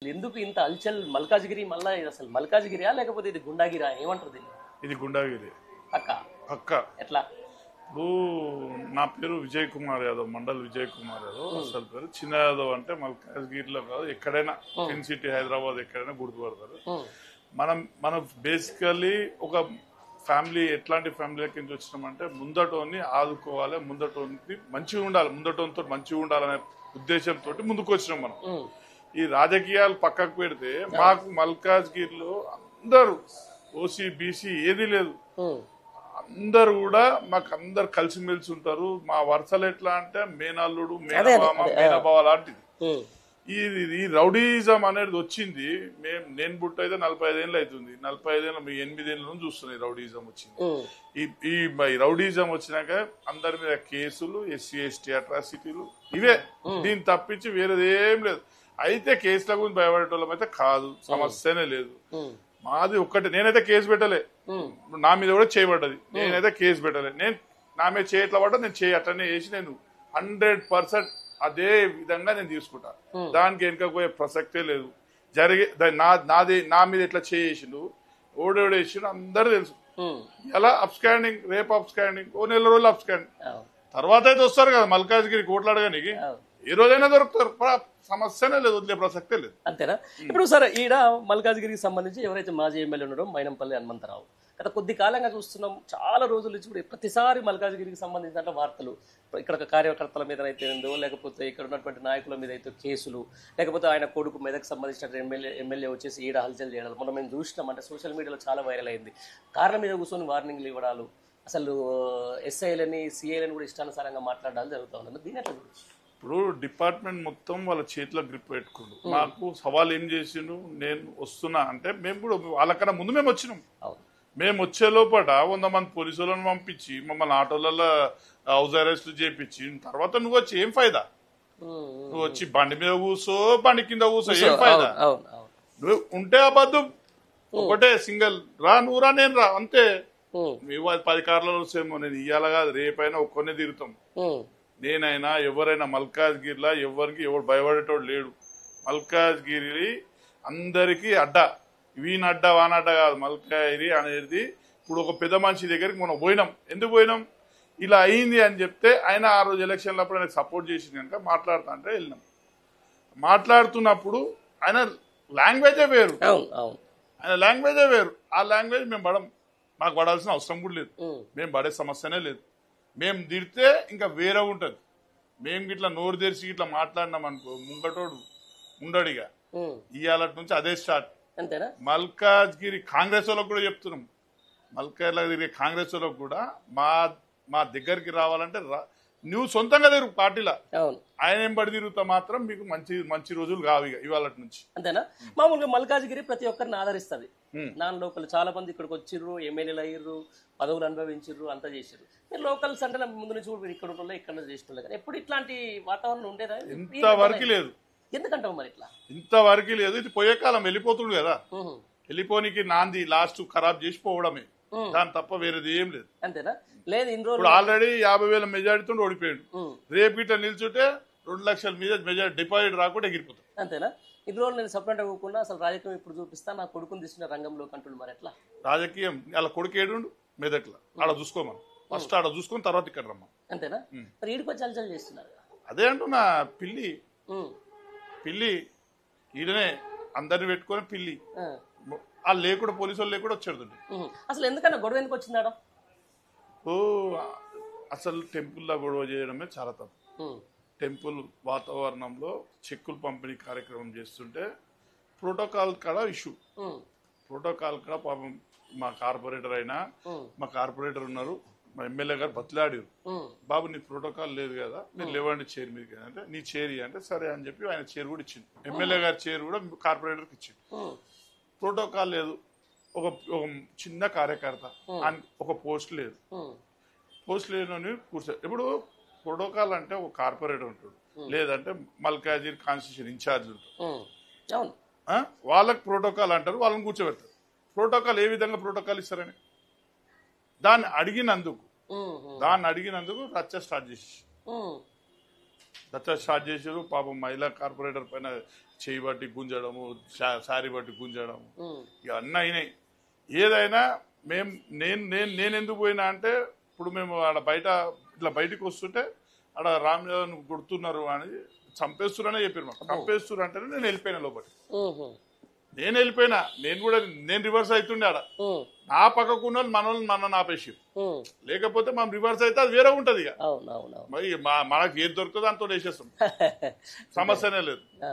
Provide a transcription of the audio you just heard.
ఎందుకు ఇంత అల్చల్ మల్కాజ్గిరి మళ్ళా ఇది అసలు మల్కాజ్గిరియా లేకపోతే ఇది గుండాగిరా ఏమంటారు దీన్ని? ఇది గుండాగిరి పక్క పక్క. ఎట్లా? ఇప్పుడు నా పేరు విజయ్ కుమార్ యాదవ్, మండల్ విజయ్ కుమార్ యాదవ్. అసలు పేరు చిన్న యాదవ్. అంటే మల్కాజ్గిరిలో కాదు, ఎక్కడైనా ఫిన్ సిటీ హైదరాబాద్ ఎక్కడైనా గుర్తుపడతారు. మనం బేసికల్లీ ఒక ఫ్యామిలీ, ఎట్లాంటి ఫ్యామిలీకి నుంచి వచ్చినామంటే ముందటోని ఆదుకోవాలి, ముందటోని మంచిగా ఉండాలి, ముందటోనితో మంచిగా ఉండాలనే ఉద్దేశంతో ముందుకు వచ్చినాం మనం. ఈ రాజకీయాలు పక్కకు పెడితే మాకు మల్కాజ్గిరిలో అందరూ ఓసీ బీసీ ఏది లేదు, అందరు కూడా మాకు అందరు కలిసిమెలిసి ఉంటారు. మా వరుసలు ఎట్లా అంటే మేనల్లుడు మేనమామ మేనబావ లాంటిది. ఈ రౌడీజం అనేది వచ్చింది నేను బుట్ట అయితే 45 ఏళ్ళు అవుతుంది. 45 ఏళ్ళ 8 ఏళ్ళ నుంచి చూస్తున్నాయి రౌడీజం వచ్చింది. ఈ రౌడీజం వచ్చినాక అందరి మీద కేసులు, ఎస్సీ ఎస్టీ అట్రాసిటీలు, ఇవే. దీన్ని తప్పించి వేరేది ఏం లేదు. అయితే కేసుల గురించి భయపడేటోళ్ళం అయితే కాదు, సమస్యనే లేదు. మాది ఒక్కటే, నేనైతే కేసు పెట్టలే, నా మీద కూడా చేయబడ్డది, నేనైతే కేసు పెట్టలే. నేను నా మీద చేయట్ల పడ్డా, నేను అట్లనే చేసి నేను 100% అదే విధంగా నేను తీసుకుంటా. దానికి వెనుకపోయే ప్రసక్తే లేదు. నా మీద ఎట్లా చేసిండు, ఓడేసిండు అందరూ తెలుసు. ఎలా అప్స్కాండింగ్, రేపు అప్స్కాండింగ్, ఓ నెల రోజులు అప్స్కాండింగ్, తర్వాత అయితే వస్తారు కదా మల్కాజ్గిరి కోట్లాడగానికి, ఏ రోజైనా దొరుకుతారు. సమస్యనే లేదు, వదిలే ప్రసక్తే లేదు. అంతేనా? ఇప్పుడు సరే, ఈడ మల్కాజ్గిరికి సంబంధించి ఎవరైతే మాజీ ఎమ్మెల్యే ఉన్నాడో మైనంపల్లి హనుమంతరావు, గత కొద్ది కాలంగా చూస్తున్నాం, చాలా రోజుల నుంచి కూడా ప్రతిసారి మల్కాజ్గిరికి సంబంధించిన వార్తలు, ఇక్కడ కార్యకర్తల మీద అయితే ఉందో, లేకపోతే ఇక్కడ ఉన్నటువంటి నాయకుల మీద అయితే కేసులు, లేకపోతే ఆయన కొడుకు మెదక్ సంబంధించిన ఎమ్మెల్యే వచ్చేసి ఈడ హల్చల్ చేయడం మనం మేము చూసినాం. అంటే సోషల్ మీడియాలో చాలా వైరల్ అయింది. కార్ల మీద కూర్చొని వార్నింగ్లు ఇవ్వడాలు, అసలు ఎస్ఐలని సిఐలని కూడా ఇష్టానుసారంగా మాట్లాడాలి జరుగుతూ ఉన్నది. దీని ఎట్లా చూడొచ్చు? ఇప్పుడు డిపార్ట్మెంట్ మొత్తం వాళ్ళ చేతిలో గ్రిప్ పెట్టుకుండు. మాకు సవాల్ ఏం చేసిండు, నేను వస్తున్నా అంటే మేము కూడా వాళ్ళకన్నా ముందు మేము వచ్చినాం. మేము వచ్చే లోపల 100 మంది పోలీసులను పంపించి మమ్మల్ని ఆటోలలో హౌస్ అరెస్ట్లు చేపించి, తర్వాత నువ్వు వచ్చి ఏం ఫైదా? నువ్వు వచ్చి బండి మీద కూర్చో, బండి కింద కూర్చో, ఏం ఫైదా? నువ్వు ఉంటే అబద్ధం ఒకటే, సింగల్ రా, నువ్వు రా, నేను రా, అంతే. మేము 10 కార్లలో వస్తేమో, నేను ఇయ్యాల కాదు రేపైనా ఒక్కనే తిరుగుతాం. నేనైనా ఎవరైనా మల్కాజ్గిరిలో ఎవరు భయపడేటోడు లేడు. మల్కాజ్గిరి అందరికీ అడ్డా, వీనడ్డ వానడ్డ కాదు. మల్కాజ్గిరి అనేది ఇప్పుడు ఒక పెద్ద మనిషి దగ్గరికి మనం పోయినాం. ఎందుకు పోయినాం? ఇలా అయింది అని చెప్తే ఆయన ఆ రోజు ఎలక్షన్లప్పుడు ఆయనకు సపోర్ట్ చేసింది కనుక మాట్లాడుతా అంటే వెళ్ళినాం. మాట్లాడుతున్నప్పుడు ఆయన లాంగ్వేజే వేరు, ఆయన లాంగ్వేజే వేరు. ఆ లాంగ్వేజ్ మేము మాకు పడాల్సిన అవసరం కూడా లేదు, మేము పడే సమస్యనే లేదు. మేము తిడితే ఇంకా వేరే ఉంటుంది. మేము గిట్లా నోరు తెరిచి ఇట్లా మాట్లాడినాం అనుకో, ముంగటోడు ఉండడిగా. ఇవాళ నుంచి అదే స్టార్ట్. మల్కాజ్గిరి కాంగ్రెస్ వాళ్ళకు కూడా చెప్తున్నాం, మల్కాజ్గిరి కాంగ్రెస్ వాళ్ళకు కూడా మా దగ్గరికి రావాలంటే నువ్వు సొంతంగా తిరుగు పార్టీలో, ఆయన ఏం పడి తిరుగుతా మాత్రం మీకు మంచి రోజులు కావు ఇవాళ నుంచి. అంతేనా? మామూలుగా మల్కాజ్గిరి ప్రతి ఒక్కరిని ఆదరిస్తుంది. నాన్ లోకల్ చాలా మంది ఇక్కడికి వచ్చిర్రు, ఎమ్మెల్యేలు అయ్యారు, పదవులు అనుభవించారు, అంతా చేశారు. మీరు లోకల్స్ అంటే ముందు నుంచి కూడా ఇక్కడ ఉండాలి, ఇక్కడ చేసిన కానీ ఎప్పుడు ఇట్లాంటి వాతావరణం ఉండేదా? ఇంతవరకు లేదు. ఎందుకంటావు మరి ఇట్లా? ఇంతవరకు లేదు. ఇది పోయే కాలం వెళ్ళిపోతుండు కదా, వెళ్ళిపోనికి నాంది లాస్ట్ ఖరాబ్ చేసి పోవడమే, దాని తప్ప వేరేది ఏం లేదు. అంతేనా? లేదు, ఇన్ని రోజులు ఇప్పుడు ఆల్రెడీ 50,000 మెజారిటీతో ఓడిపోయాడు. రేపు ఇట్లా నిల్చుంటే 2 లక్షల మీద మెజారిటీ డిపాజిట్ రాకుండా ఎగిరిపోతాడు. అంతేనా? ఇన్ని రోజులు నేను సపరేట్ అవ్వకుండా అసలు రాజకీయం ఇప్పుడు చూపిస్తా, నా కొడుకుని తీసుకున్న రంగంలో కంటుడు. మరి ఎట్లా రాజకీయం? అలా కొడుకు ఏడుండు మెదక్లా, ఆడ చూసుకోమను, ఫస్ట్ ఆడ చూసుకుని తర్వాత ఇక్కడ రమ్మా. అంతేనా? మరి ఈడికి వచ్చి అలచల్ చేస్తున్నారు. అదే అంటున్నా, పిల్లి ఈడనే అందరిని పెట్టుకొని పిల్లి వాళ్ళు లేకుండా, పోలీసు వాళ్ళు లేకుండా వచ్చాడు. అసలు ఎందుకన్నా గొడవ ఎందుకు వచ్చిందాడ? అసలు టెంపుల్లో గొడవ చేయడమే చాలా తప్పు. టెంపుల్ వాతావరణంలో చెక్కులు పంపిణీ కార్యక్రమం చేస్తుంటే ప్రోటోకాల్ కాడ ఇష్యూ, ప్రోటోకాల్ కాడ పాపం మా కార్పొరేటర్ అయినా, మా కార్పొరేటర్ ఉన్నారు, మా ఎమ్మెల్యే గారు బతిలాడారు, బాబు నీ ప్రోటోకాల్ లేదు కదా, మీరు లేవండి చైర్ మీదకి అంటే, నీ చైర్ అంటే సరే అని చెప్పి ఆయన చైర్ కూడా ఇచ్చింది. ఎమ్మెల్యే గారి చైర్ కూడా కార్పొరేటర్కి ఇచ్చింది. ప్రోటోకాల్ లేదు, ఒక చిన్న కార్యకర్త, ఒక పోస్ట్ లేదు, పోస్ట్ లేని కూర్చో. ఇప్పుడు ప్రోటోకాల్ అంటే ఒక కార్పొరేటర్ ఉంటాడు, లేదంటే మల్కాజ్గిరి కాన్స్టిట్యూషన్ ఇన్ఛార్జ్ ఉంటాడు, వాళ్ళకి ప్రోటోకాల్ అంటారు, వాళ్ళని కూర్చోబెడతారు. ప్రోటోకాల్ ఏ విధంగా ప్రోటోకాల్ ఇస్తారని దాన్ని అడిగినందుకు రచ్చ స్టార్ట్ చేసారు. పాపం మహిళా కార్పొరేటర్ పైన చేయి బట్టి గుంజడము, శారీ బట్టి గుంజడము, ఉమ్, ఇక అన్నీ అయినాయి. ఏదైనా నేను ఎందుకు పోయినా అంటే, ఇప్పుడు మేము ఆడ బయట ఇట్లా బయటకు వస్తుంటే ఆడ రామ్ యాదవ్ కొడుతున్నారు అని చంపేస్తున్నారనే చెప్పారు. మాకు చంపేస్తున్నారు అంటేనే నేను వెళ్ళిపోయినా లోపలికి. ఉహు, నేను వెళ్ళిపోయినా, నేను రివర్స్ అవుతుండే ఆడ. ఉమ్, నా పక్కకున్న మన ఆపేసి, ఉమ్. లేకపోతే మనం రివర్స్ అయితే అది వేరే ఉంటది. ఇక అవును అవును అవును. మరి మనకి ఏది దొరుకుతుందో దాంతో వేసేస్తాం, సమస్యనే లేదు. ఆ.